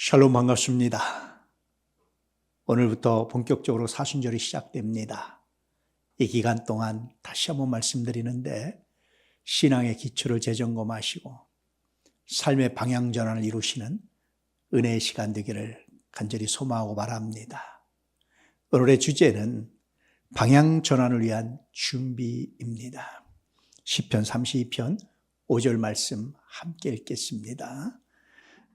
샬롬 반갑습니다. 오늘부터 본격적으로 사순절이 시작됩니다. 이 기간 동안 다시 한번 말씀드리는데 신앙의 기초를 재점검하시고 삶의 방향 전환을 이루시는 은혜의 시간 되기를 간절히 소망하고 바랍니다. 오늘의 주제는 방향 전환을 위한 준비입니다. 시편 32편 5절 말씀 함께 읽겠습니다.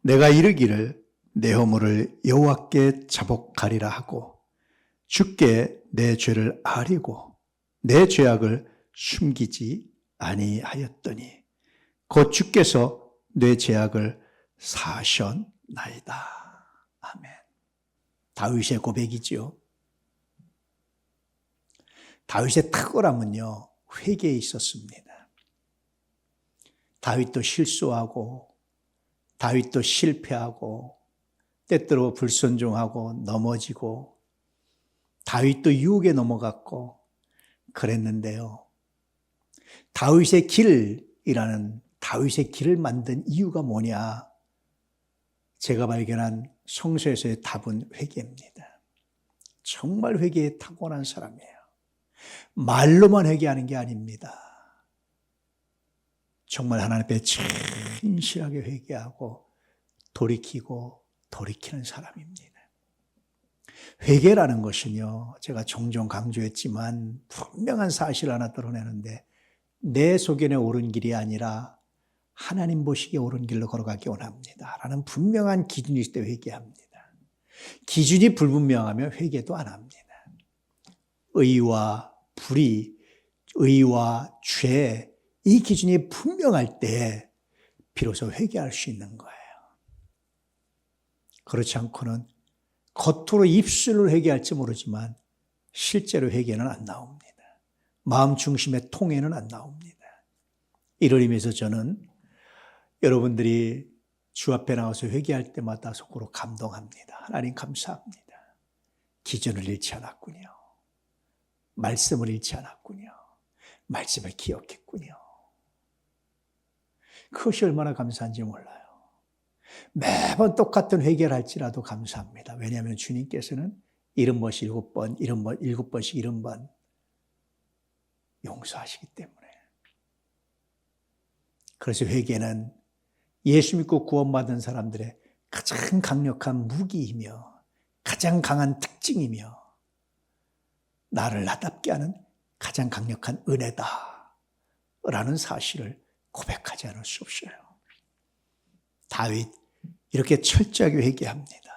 내가 이르기를 내 허물을 여호와께 자복하리라 하고 주께 내 죄를 아리고 내 죄악을 숨기지 아니하였더니 곧 주께서 내 죄악을 사하셨나이다. 아멘. 다윗의 고백이지요. 다윗의 탁월함은요, 회개에 있었습니다. 다윗도 실수하고 다윗도 실패하고 때때로 불순종하고 넘어지고 다윗도 유혹에 넘어갔고 그랬는데요. 다윗의 길이라는 다윗의 길을 만든 이유가 뭐냐? 제가 발견한 성서에서의 답은 회개입니다. 정말 회개에 타고난 사람이에요. 말로만 회개하는 게 아닙니다. 정말 하나님 앞에 진실하게 회개하고 돌이키는 사람입니다. 회개라는 것은요, 제가 종종 강조했지만 분명한 사실 하나 드러내는데 내 소견에 옳은 길이 아니라 하나님 보시기에 옳은 길로 걸어가기 원합니다. 라는 분명한 기준이 있을 때 회개합니다. 기준이 불분명하면 회개도 안 합니다. 의와 불의, 의와 죄, 이 기준이 분명할 때 비로소 회개할 수 있는 거예요. 그렇지 않고는 겉으로 입술로 회개할지 모르지만 실제로 회개는 안 나옵니다. 마음 중심의 통해는 안 나옵니다. 이를 의미해서 저는 여러분들이 주 앞에 나와서 회개할 때마다 속으로 감동합니다. 하나님 감사합니다. 기준을 잃지 않았군요. 말씀을 잃지 않았군요. 말씀을 기억했군요. 그것이 얼마나 감사한지 몰라요. 매번 똑같은 회개를 할지라도 감사합니다. 왜냐하면 주님께서는 70번씩 7번, 7번씩 70번 용서하시기 때문에. 그래서 회개는 예수 믿고 구원받은 사람들의 가장 강력한 무기이며 가장 강한 특징이며 나를 나답게 하는 가장 강력한 은혜다라는 사실을 고백하지 않을 수 없어요. 다윗 이렇게 철저하게 회개합니다.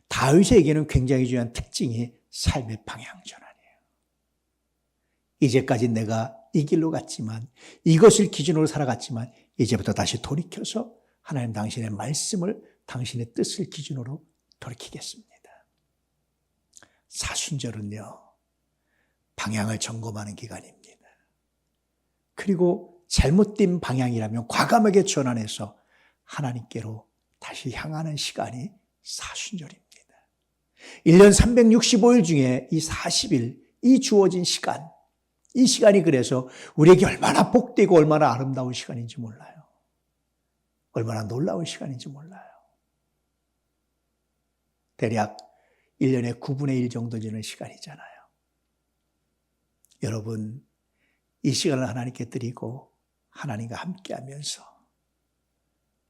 다윗에게는 굉장히 중요한 특징이 삶의 방향 전환이에요. 이제까지 내가 이 길로 갔지만 이것을 기준으로 살아갔지만 이제부터 다시 돌이켜서 하나님 당신의 말씀을 당신의 뜻을 기준으로 돌이키겠습니다. 사순절은요, 방향을 점검하는 기간입니다. 그리고 잘못된 방향이라면 과감하게 전환해서 하나님께로 다시 향하는 시간이 사순절입니다. 1년 365일 중에 이 40일, 이 주어진 시간, 이 시간이 그래서 우리에게 얼마나 복되고 얼마나 아름다운 시간인지 몰라요. 얼마나 놀라운 시간인지 몰라요. 대략 1년에 9분의 1 정도 되는 시간이잖아요. 여러분, 이 시간을 하나님께 드리고 하나님과 함께하면서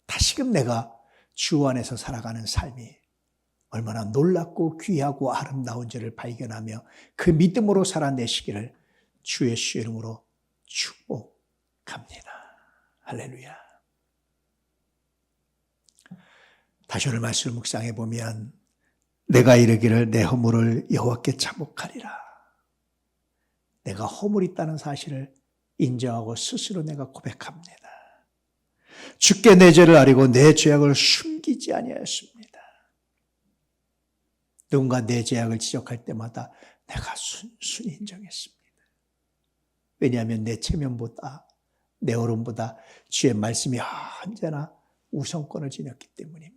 다시금 내가 주 안에서 살아가는 삶이 얼마나 놀랍고 귀하고 아름다운지를 발견하며 그 믿음으로 살아내시기를 주 예수 이름으로 축복합니다. 할렐루야. 다시 오늘 말씀을 묵상해 보면 내가 이르기를 내 허물을 여호와께 자복하리라. 내가 허물 있다는 사실을 인정하고 스스로 내가 고백합니다. 주께 내 죄를 아리고 내 죄악을 숨기지 아니하였습니다. 누군가 내 죄악을 지적할 때마다 내가 순순히 인정했습니다. 왜냐하면 내 체면보다 내 어른보다 주의 말씀이 언제나 우선권을 지녔기 때문입니다.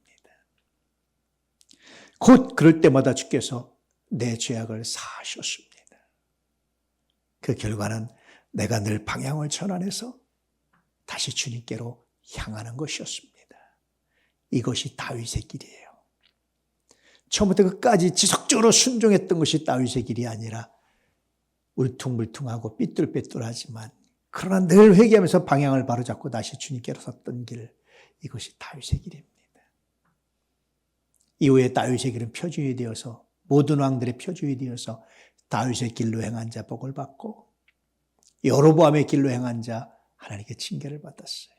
곧 그럴 때마다 주께서 내 죄악을 사하셨습니다. 그 결과는 내가 늘 방향을 전환해서 다시 주님께로 향하는 것이었습니다. 이것이 다윗의 길이에요. 처음부터 끝까지 지속적으로 순종했던 것이 다윗의 길이 아니라 울퉁불퉁하고 삐뚤빼뚤하지만 그러나 늘 회개하면서 방향을 바로잡고 다시 주님께로 섰던 길, 이것이 다윗의 길입니다. 이후에 다윗의 길은 표준이 되어서 모든 왕들의 표준이 되어서 다윗의 길로 행한 자 복을 받고 여로보암의 길로 행한 자 하나님께 징계를 받았어요.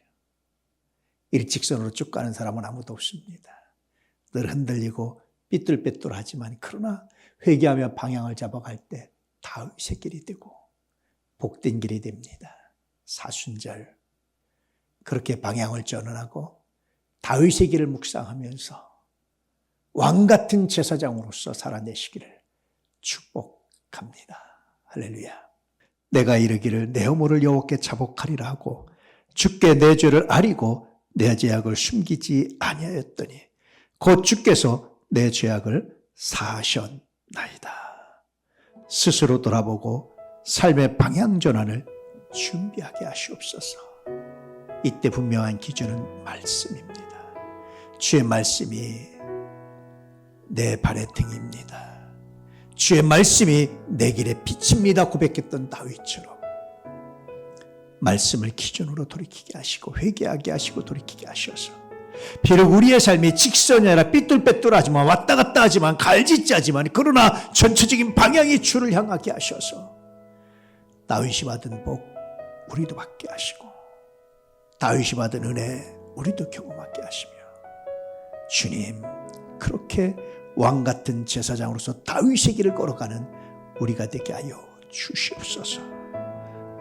일직선으로 쭉 가는 사람은 아무도 없습니다. 늘 흔들리고 삐뚤빼뚤하지만 그러나 회개하며 방향을 잡아갈 때 다윗의 길이 되고 복된 길이 됩니다. 사순절 그렇게 방향을 전환하고 다윗의 길을 묵상하면서 왕같은 제사장으로서 살아내시기를 축복합니다. 할렐루야. 내가 이르기를 내 허물을 여호와께 자복하리라 하고 주께 내 죄를 아리고 내 죄악을 숨기지 아니하였더니 곧 주께서 내 죄악을 사하셨나이다. 스스로 돌아보고 삶의 방향 전환을 준비하게 하시옵소서. 이때 분명한 기준은 말씀입니다. 주의 말씀이 내 발의 등입니다. 주의 말씀이 내 길의 빛입니다. 고백했던 다윗처럼 말씀을 기준으로 돌이키게 하시고 회개하게 하시고 돌이키게 하셔서 비록 우리의 삶이 직선이 아니라 삐뚤빼뚤하지만 왔다 갔다 하지만 갈짓자지만 그러나 전체적인 방향이 주를 향하게 하셔서 다윗이 받은 복 우리도 받게 하시고 다윗이 받은 은혜 우리도 경험하게 하시며 주님 그렇게 왕같은 제사장으로서 다윗의 길을 걸어가는 우리가 되게 하여 주시옵소서.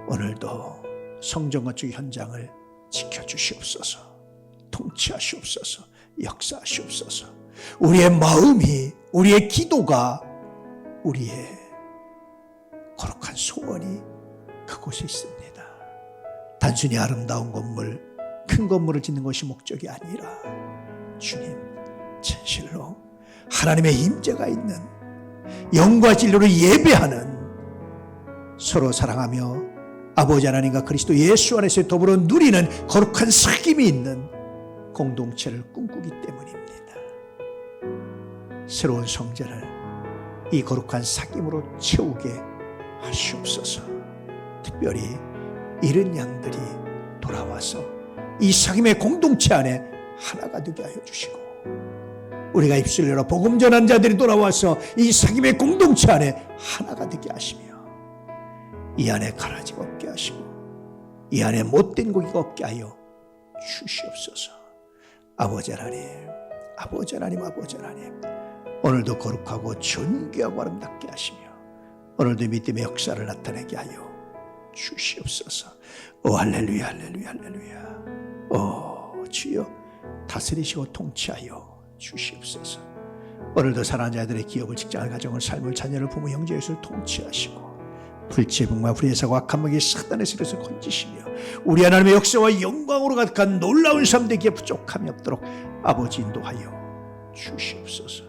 오늘도 성전 건축 현장을 지켜주시옵소서. 통치하시옵소서. 역사하시옵소서. 우리의 마음이 우리의 기도가 우리의 거룩한 소원이 그곳에 있습니다. 단순히 아름다운 건물 큰 건물을 짓는 것이 목적이 아니라 주님 진실로 하나님의 임재가 있는 영과 진리로 예배하는 서로 사랑하며 아버지 하나님과 그리스도 예수 안에서 더불어 누리는 거룩한 사귐이 있는 공동체를 꿈꾸기 때문입니다. 새로운 성전을 이 거룩한 사귐으로 채우게 하시옵소서. 특별히 잃은 양들이 돌아와서 이 사귐의 공동체 안에 하나가 되게 하여 주시고 우리가 입술 열어 복음 전한 자들이 돌아와서 이 사귐의 공동체 안에 하나가 되게 하시며 이 안에 가라지가 없게 하시고 이 안에 못된 고기가 없게 하여 주시옵소서. 아버지 하나님, 아버지 하나님, 아버지 하나님, 오늘도 거룩하고 존귀하고 아름답게 하시며 오늘도 믿음의 역사를 나타내게 하여 주시옵소서. 오 할렐루야, 할렐루야, 할렐루야. 오 주여 다스리시고 통치하여 주시옵소서. 오늘도 사랑하는 자들의 기업을 직장을 가정을 삶을 자녀를 부모 형제 예수를 통치하시고 불체분과 불의사와 악한 마귀 사단의 세력에서 건지시며 우리 하나님의 역사와 영광으로 가득한 놀라운 삶 되기에 부족함이 없도록 아버지 인도하여 주시옵소서.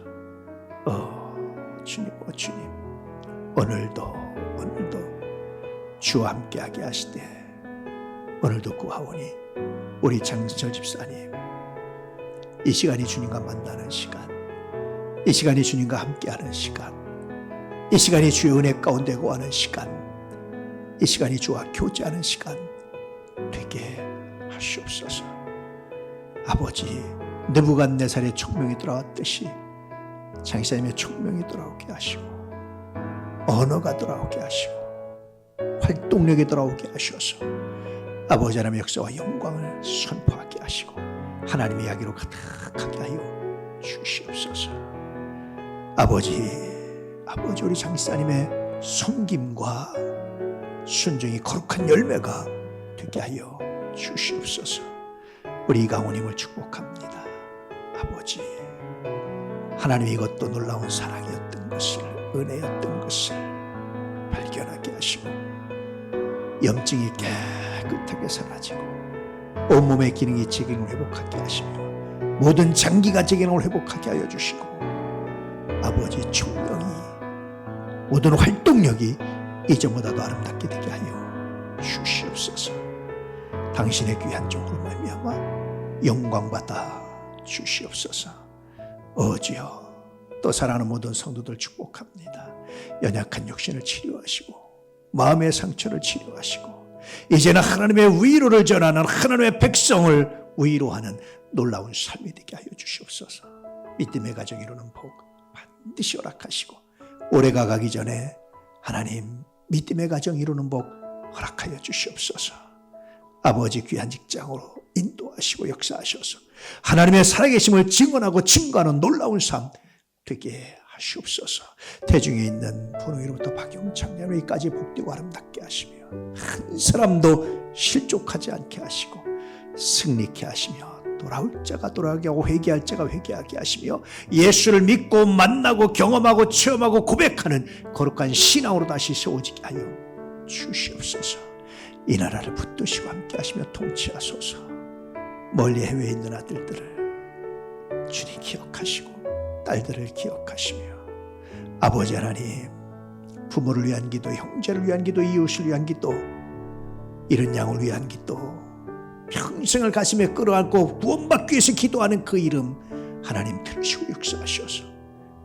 주님, 주님, 오늘도 주와 함께하게 하시되 오늘도 구하오니 우리 장진철 집사님 이 시간이 주님과 만나는 시간, 이 시간이 주님과 함께하는 시간, 이 시간이 주의 은혜 가운데 거하는 시간, 이 시간이 주와 교제하는 시간 되게 하시옵소서. 아버지 느부갓네살의 총명이 돌아왔듯이 장사님의 총명이 돌아오게 하시고 언어가 돌아오게 하시고 활동력이 돌아오게 하셔서 아버지 하나님의 역사와 영광을 선포하게 하시고 하나님의 이야기로 가득하게 하여 주시옵소서. 아버지 우리 장사님의 섬김과 순종이 거룩한 열매가 되게 하여 주시옵소서. 우리 이강호님을 축복합니다. 아버지 하나님의 이것도 놀라운 사랑이었던 것을 은혜였던 것을 발견하게 하시고 염증이 깨끗하게 사라지고 온몸의 기능이 재기능을 회복하게 하시며 모든 장기가 재기능을 회복하게 하여 주시고 아버지 총명이 모든 활동력이 이전보다도 아름답게 되게 하여 주시옵소서. 당신의 귀한 종으로 말미암아 영광받아 주시옵소서. 주여, 또 사랑하는 모든 성도들 축복합니다. 연약한 육신을 치료하시고 마음의 상처를 치료하시고 이제는 하나님의 위로를 전하는 하나님의 백성을 위로하는 놀라운 삶이 되게 하여 주시옵소서. 믿음의 가정 이루는 복 반드시 허락하시고 올해가 가기 전에 하나님 믿음의 가정 이루는 복 허락하여 주시옵소서. 아버지 귀한 직장으로 인도하시고 역사하셔서 하나님의 살아계심을 증언하고 증거하는 놀라운 삶 되게 하시옵소서. 태중에 있는 분홍이로부터 박용창 여기까지 복되고 아름답게 하시며 한 사람도 실족하지 않게 하시고 승리케 하시며 돌아올 자가 돌아오게 하고 회개할 자가 회개하게 하시며 예수를 믿고 만나고 경험하고 체험하고 고백하는 거룩한 신앙으로 다시 세워지게 하여 주시옵소서. 이 나라를 붙드시고 함께 하시며 통치하소서. 멀리 해외에 있는 아들들을 주님 기억하시고 딸들을 기억하시며 아버지 하나님 부모를 위한 기도, 형제를 위한 기도, 이웃을 위한 기도, 이런 양을 위한 기도, 평생을 가슴에 끌어안고 구원받기 위해서 기도하는 그 이름 하나님 들으시고 역사하셔서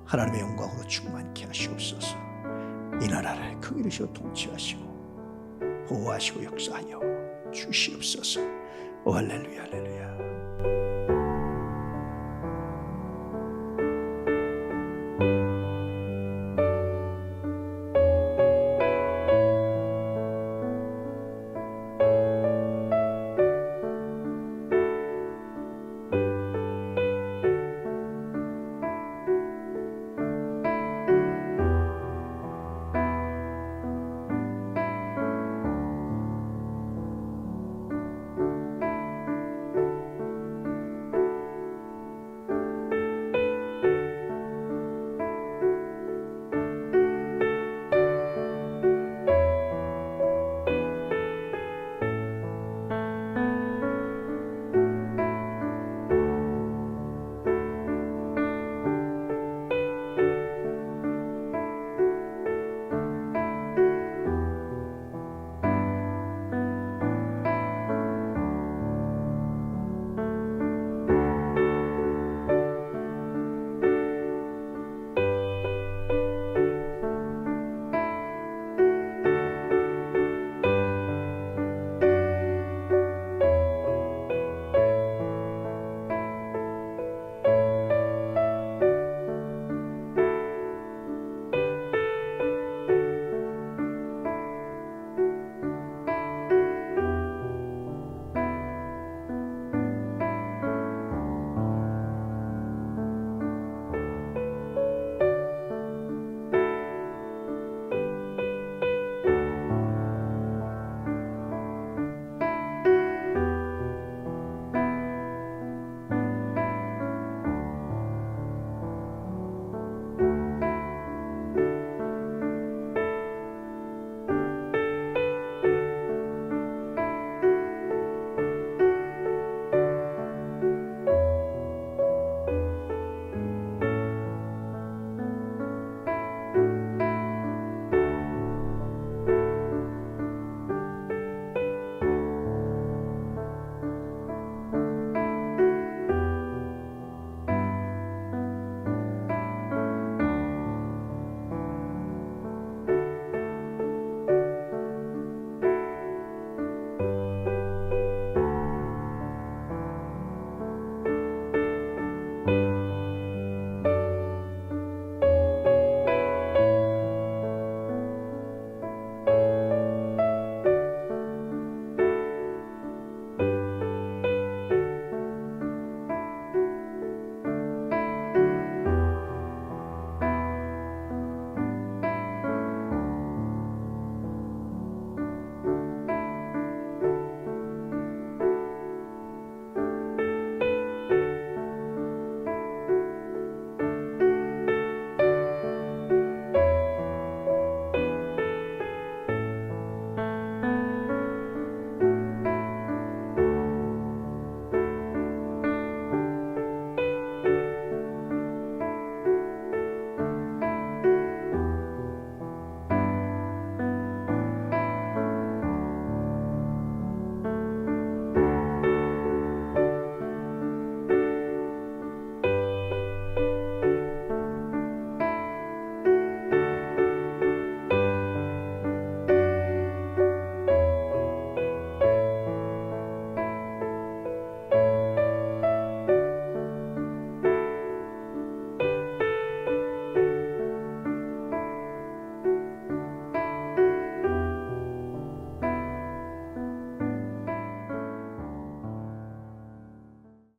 하나님의 영광으로 충만케 하시옵소서. 이 나라를 긍휼히시고 통치하시고 보호하시고 역사하여 주시옵소서. 오 할렐루야 할렐루야.